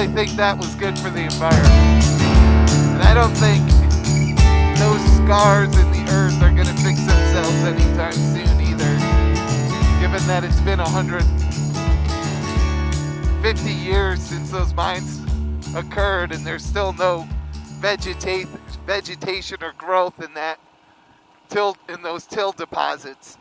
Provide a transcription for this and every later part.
really think that was good for the environment. And I don't think those scars in the earth are going to fix themselves anytime soon either. Given that it's been 150 years since those mines occurred and there's still no vegetation or growth in those till deposits.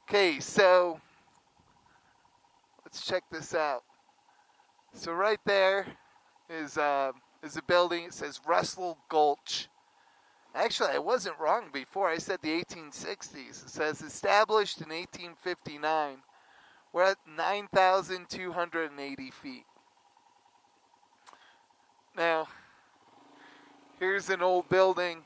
Okay, so let's check this out. So right there is a building. It says Russell Gulch. Actually, I wasn't wrong before. I said the 1860s. It says established in 1859. We're at 9,280 feet. Now, here's an old building.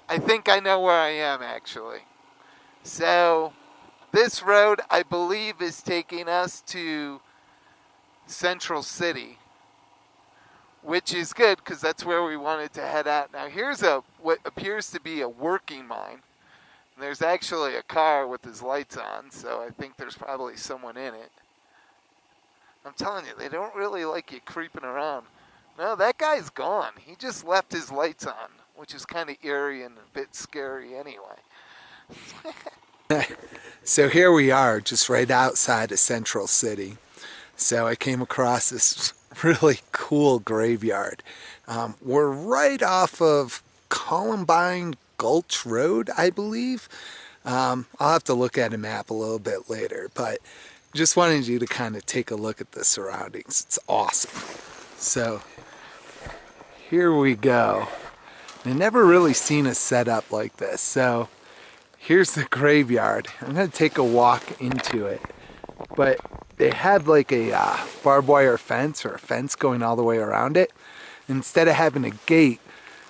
I think I know where I am, actually. So, this road, I believe, is taking us to Central City, which is good because that's where we wanted to head out. Now, here's what appears to be a working mine. There's actually a car with his lights on, so I think there's probably someone in it. I'm telling you, they don't really like you creeping around. No, that guy's gone. He just left his lights on, which is kind of eerie and a bit scary anyway. So here we are, just right outside of Central City. So I came across this really cool graveyard. We're right off of Columbine Gulch Road, I believe. I'll have to look at a map a little bit later, but just wanted you to kind of take a look at the surroundings. It's awesome. So here we go. I've never really seen a setup like this. So here's the graveyard. I'm going to take a walk into it. But they had like a barbed wire fence or a fence going all the way around it. Instead of having a gate,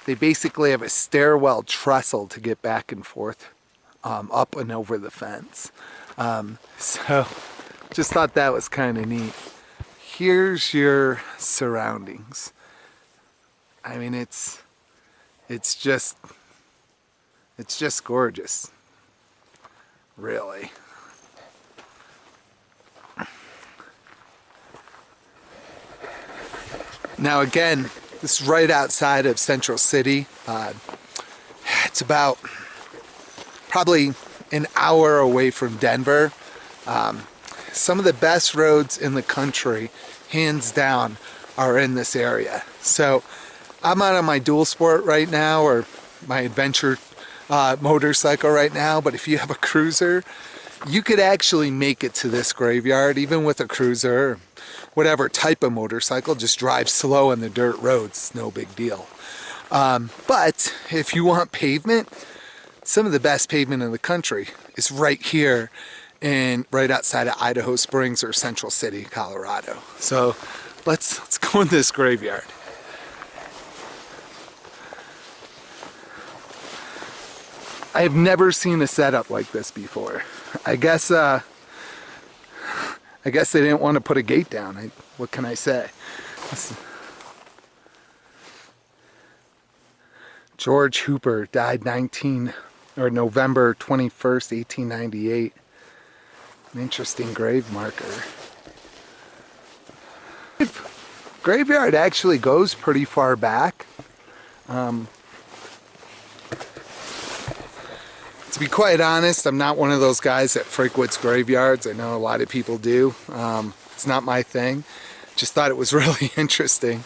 they basically have a stairwell trestle to get back and forth up and over the fence. So just thought that was kind of neat. Here's your surroundings. I mean, it's just gorgeous, really. Now again, this is right outside of Central City. It's about probably an hour away from Denver. Some of the best roads in the country, hands down, are in this area. So I'm out on my dual sport right now, or my adventure motorcycle right now, but if you have a cruiser, you could actually make it to this graveyard, even with a cruiser, whatever type of motorcycle. Just drive slow on the dirt roads, no big deal. But if you want pavement, some of the best pavement in the country is right here and right outside of Idaho Springs or Central City, Colorado. So let's go in this graveyard. I have never seen a setup like this before. I guess they didn't want to put a gate down. What can I say? George Hooper died November 21st, 1898. An interesting grave marker. Graveyard actually goes pretty far back. To be quite honest, I'm not one of those guys that frequents graveyards. I know a lot of people do. It's not my thing. Just thought it was really interesting.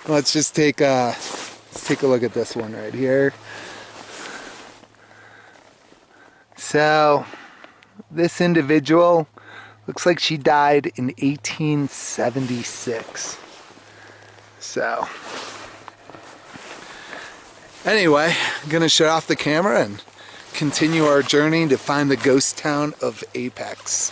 Let's just take a look at this one right here. So this individual looks like she died in 1876. So anyway, I'm gonna shut off the camera and continue our journey to find the ghost town of Apex.